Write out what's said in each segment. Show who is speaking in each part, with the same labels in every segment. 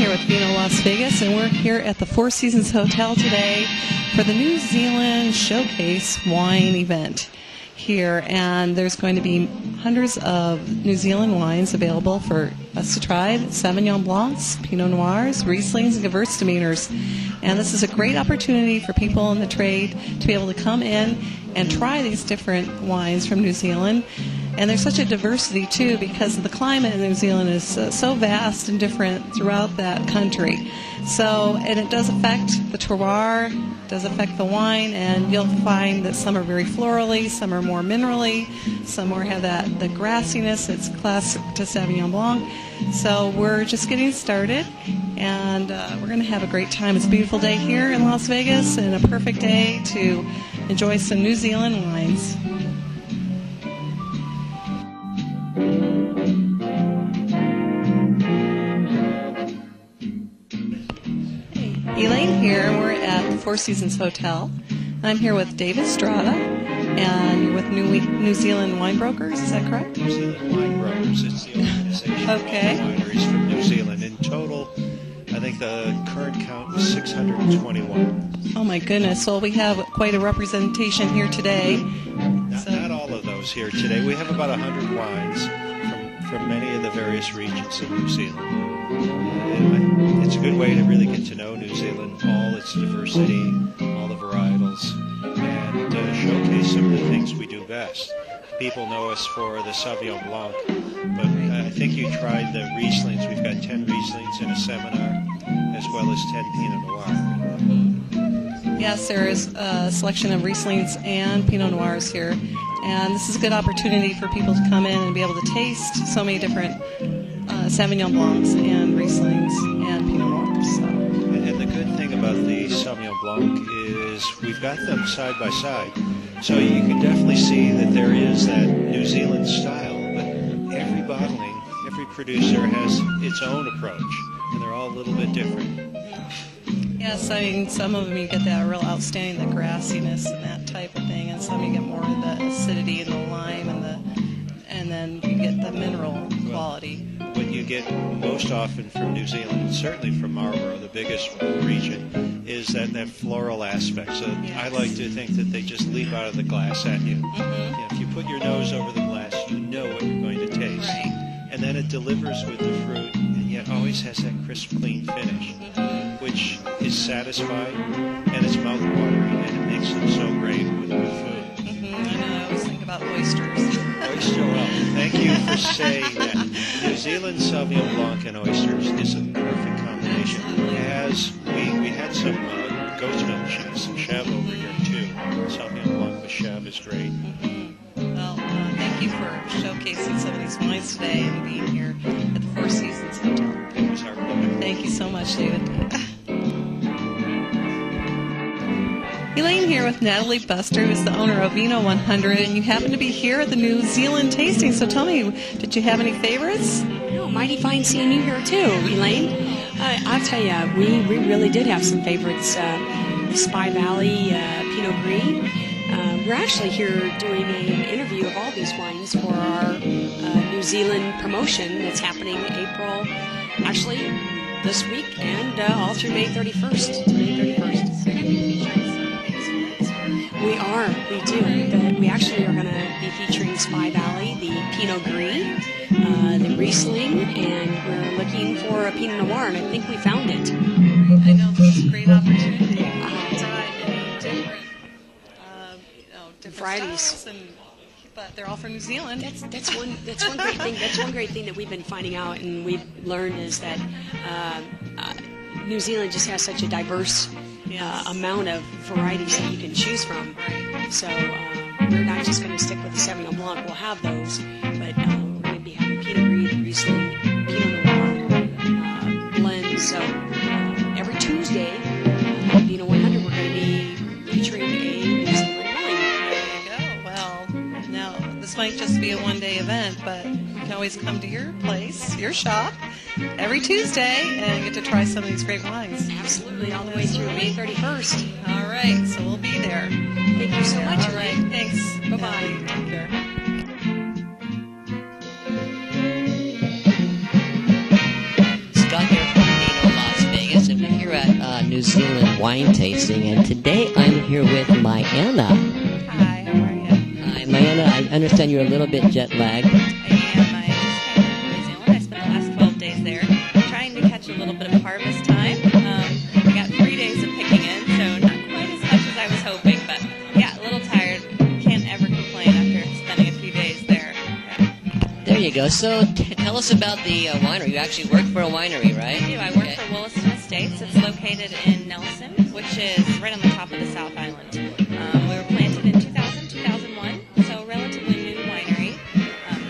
Speaker 1: here with Vino Las Vegas, and we're here at the Four Seasons Hotel today for the New Zealand Showcase Wine event here. And there's going to be hundreds of New Zealand wines available for us to try: Sauvignon Blancs, Pinot Noirs, Rieslings, and Gewürztraminers. And this is a great opportunity for people in the trade to be able to come in and try these different wines from New Zealand. And there's such a diversity, too, because the climate in New Zealand is so vast and different throughout that country. So, and it does affect the terroir, does affect the wine, and you'll find that some are very florally, some are more minerally, some more have the grassiness. It's classic to Sauvignon Blanc. So we're just getting started, and we're going to have a great time. It's a beautiful day here in Las Vegas, and a perfect day to enjoy some New Zealand wines. Elaine here, and we're at the Four Seasons Hotel. I'm here with David Strada, and you're with New Zealand Wine Brokers, is that correct?
Speaker 2: New Zealand Wine Brokers, it's the organization
Speaker 1: Okay.
Speaker 2: of all wineries from New Zealand. In total, I think the current count was 621.
Speaker 1: Oh my goodness, well we have quite a representation here today.
Speaker 2: Not all of those here today. We have about 100 wines from many of the various regions of New Zealand. And it's a good way to really get to know New Zealand, all its diversity, all the varietals, and showcase some of the things we do best. People know us for the Sauvignon Blanc, but I think you tried the Rieslings. We've got 10 Rieslings in a seminar, as well as 10 Pinot Noir.
Speaker 1: Yes, there is a selection of Rieslings and Pinot Noirs here, and this is a good opportunity for people to come in and be able to taste so many different Sauvignon Blancs and Rieslings and Pinot Noirs. So.
Speaker 2: And the good thing about the Sauvignon Blanc is we've got them side by side, so you can definitely see that there is that New Zealand style, but every bottling, every producer has its own approach, and they're all a little bit different.
Speaker 1: Yes, I mean, some of them you get that real outstanding, the grassiness and that type of thing, and some you get more of the acidity and the lime and then you get the mineral quality.
Speaker 2: What you get most often from New Zealand, and certainly from Marlborough, the biggest region, is that floral aspect. So
Speaker 1: yes.
Speaker 2: I like to think that they just leap out of the glass at you. Mm-hmm. If you put your nose over the glass, you know what you're going to taste.
Speaker 1: Right.
Speaker 2: And then it delivers with the fruit, and yet always has that crisp, clean finish, which is satisfying, and it's mouth-watering, and it makes it so great with food.
Speaker 1: I know, I always think about oysters.
Speaker 2: Oyster, well, thank you for saying that. New Zealand Sauvignon Blanc and oysters is a perfect combination. We had some goat's milk cheese and Chev over here too. Sauvignon Blanc with Chev is great.
Speaker 1: Well, thank you for showcasing some of these wines today and being here at the Four Seasons Hotel.
Speaker 2: It was our pleasure.
Speaker 1: Thank you so much, David. Elaine here with Natalie Buster, who's the owner of Vino 100, and you happen to be here at the New Zealand tasting. So tell me, did you have any favorites?
Speaker 3: No, mighty fine seeing you here too, Elaine. I'll tell you, we really did have some favorites. Spy Valley, Pinot Gris. We're actually here doing an interview of all these wines for our New Zealand promotion that's happening April, actually this week and all through May 31st. We do. We actually are going to be featuring Spy Valley, the Pinot Gris, the Riesling, and we're looking for a Pinot Noir, and I think we found it.
Speaker 1: I know, this is a great opportunity to try different, different
Speaker 3: varieties.
Speaker 1: styles, but they're all from New Zealand.
Speaker 3: That's one great thing. That's one great thing that we've been finding out, and we've learned is that New Zealand just has such a diverse amount of varieties that you can choose from. So we're not just going to stick with the Sauvignon Blanc. We'll have those, but we're going to be having Pinot Gris, Riesling, Pinot Noir blends. So every Tuesday, Vino 100, we're going to be featuring a New Zealand wine.
Speaker 1: There you go. Well, now this might just be a one-day event, but you can always come to your place, your shop, every Tuesday and get to try some of these great wines.
Speaker 3: Absolutely, all the way through May 31st.
Speaker 1: All right, so we'll be there.
Speaker 3: Thank you so much.
Speaker 1: All right, thanks.
Speaker 3: Bye-bye.
Speaker 1: Take care.
Speaker 4: Scott here from Vino New Zealand wine tasting, and today I'm here with Mayanna.
Speaker 5: Hi, how are you?
Speaker 4: Hi, Mayanna. I understand you're a little bit jet lagged.
Speaker 5: I am. I just came from New Zealand. I spent the last 12 days there trying to catch a little bit of harvest time. I got 3 days of picking in, so not quite as much as I was hoping, but yeah, a little tired. Can't ever complain after spending a few days there. Yeah.
Speaker 4: There you go. So tell us about the winery. You actually work for a winery, right?
Speaker 5: I do. I work for Williston Estates. It's located in Nelson, which is right on the top of the South Island. We were planted in 2001, so relatively new winery.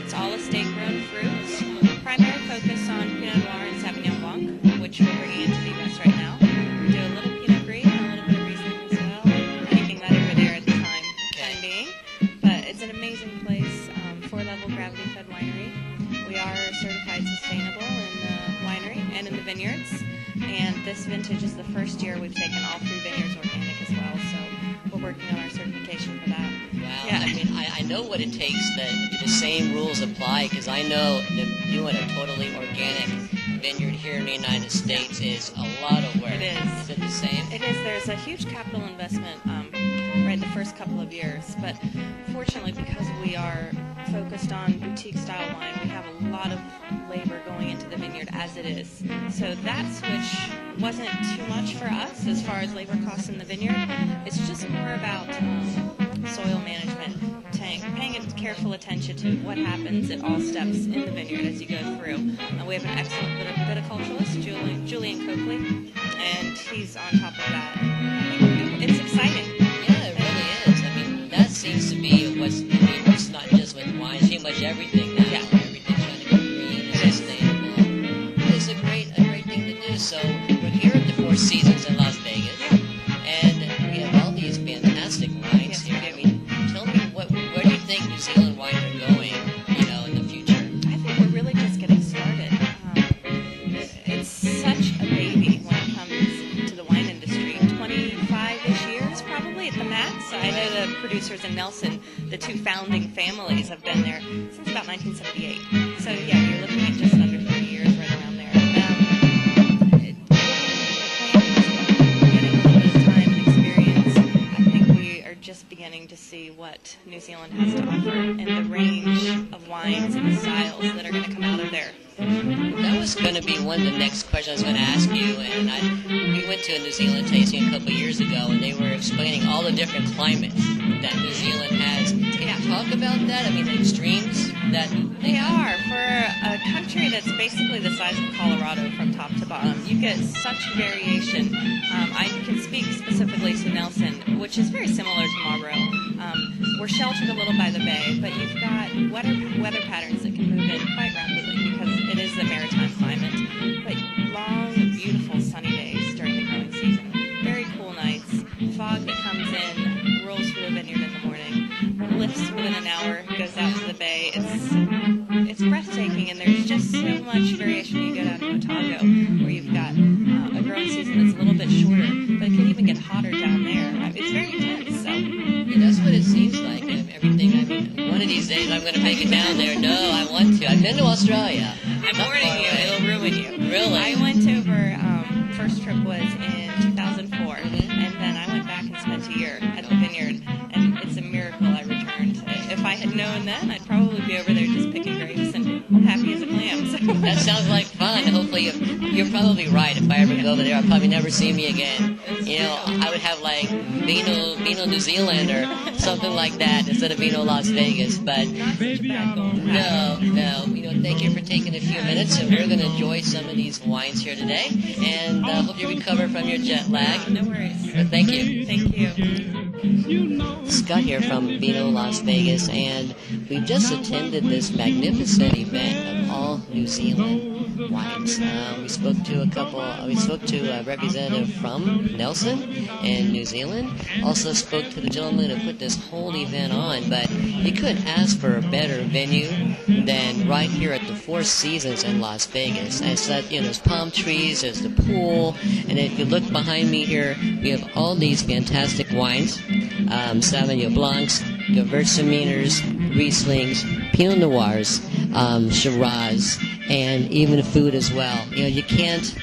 Speaker 5: It's all estate-grown fruits. Primary focus on Pinot Noir and Sauvignon Blanc, which we're bringing into the U.S. right now. We do a little Pinot Gris and a little bit of Riesling as well. We're keeping that over there at the time being. But it's an amazing place, 4-level gravity-fed winery. We are certified sustainable in the winery and in the vineyards. And this vintage is the first year we've taken all 3 vineyards organic as well. So we're working on our certification for that.
Speaker 4: Wow.
Speaker 5: Yeah.
Speaker 4: I mean, I know what it takes that the same rules apply, because I know that doing a totally organic vineyard here in the United States is a lot of work.
Speaker 5: It is.
Speaker 4: Is it the same?
Speaker 5: It is. There's a huge capital investment right the first couple of years. But fortunately, because we are focused on boutique style wine, we have a lot of labor going into the vineyard as it is. So that switch wasn't too much for us as far as labor costs in the vineyard. It's just more about soil management, paying careful attention to what happens at all steps in the vineyard as you go through. We have an excellent viticulturalist, Julian Coakley, and he's on top of that. It's exciting.
Speaker 4: Yeah, it really is. I mean, that seems to be it's not just with wine, pretty much everything now.
Speaker 5: Yeah.
Speaker 4: Everything's trying to be green and sustainable. It's a great thing to do. So we're here at the Four Seasons in Las Vegas, and we have all these fantastic wines here. I mean, tell me where do you think New Zealand wines are going, in the future?
Speaker 5: I think we're really just getting started. It's such a baby when it comes to the wine industry. 25-ish years probably at the max. I know the producers in Nelson, the 2 founding families, have been there since about 1978. So yeah, you're looking at just under 30 years, right around there. Getting a little bit of time and experience, I think we are just beginning to see what New Zealand has to offer and the range of wines and the styles that are going to come out of there.
Speaker 4: That was going to be one of the next questions I was going to ask you, and we went to a New Zealand tasting a couple of years ago, and they were explaining all the different climates that New Zealand has. Can you talk about that? I mean, the extremes that
Speaker 5: They are. For a country that's basically the size of Colorado from top to bottom, you get such variation. I can speak specifically to Nelson, which is very similar to Marlborough. We're sheltered a little by the bay, but you've got weather patterns that can move in quite rapidly because it is a maritime climate. But long, beautiful sunny days during the growing season. Very cool nights. Fog that comes in, rolls through the vineyard in the morning, lifts within an hour, goes out to the bay. It's breathtaking, and there's just so much variation. You go down to Otago, where you've got a growing season that's a little bit shorter, but it can even get hotter down there. It's very intense. So
Speaker 4: Yeah, that's what it seems like. Everything. I mean, one of these days I'm going to make it down there. No, I want to. I've been to Australia.
Speaker 5: I'm
Speaker 4: Not
Speaker 5: warning
Speaker 4: far
Speaker 5: you,
Speaker 4: away.
Speaker 5: it'll ruin you.
Speaker 4: Really?
Speaker 5: I went over, first trip was in 2004, and then I went back and spent a year at the vineyard, and it's a miracle I returned. If I had known then, I'd probably be over there just picking grapes and happy as a clam. So.
Speaker 4: That sounds like fun. Hopefully, you're probably right. If I ever go over there, I'll probably never see me again. I would have like Vino New Zealand or something like that instead of Vino Las Vegas. But
Speaker 5: Not such a bad goal to have.
Speaker 4: no. Thank you for taking a few minutes, and we're going to enjoy some of these wines here today. And hope you recover from your jet lag.
Speaker 5: No worries.
Speaker 4: But thank you.
Speaker 5: Thank you.
Speaker 4: Scott here from Vino Las Vegas, and we've just attended this magnificent event of all New Zealand wines. We spoke to a representative from Nelson in New Zealand. Also spoke to the gentleman who put this whole event on, but you couldn't ask for a better venue than right here at the Four Seasons in Las Vegas. And so there's palm trees, there's the pool, and if you look behind me here, we have all these fantastic wines. Sauvignon Blancs, Gewürztraminers, Rieslings, Pinot Noirs, Shiraz, and even food as well. You can't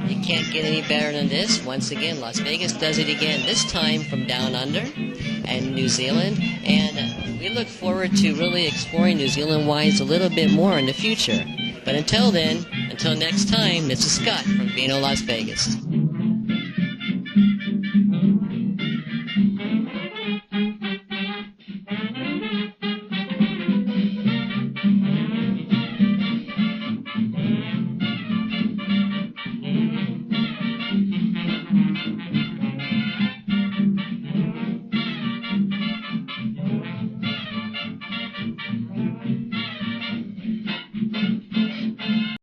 Speaker 4: You can't get any better than this. Once again, Las Vegas does it again, this time from down under and New Zealand. And we look forward to really exploring New Zealand wines a little bit more in the future. But until then, until next time, this is Scott from Vino Las Vegas.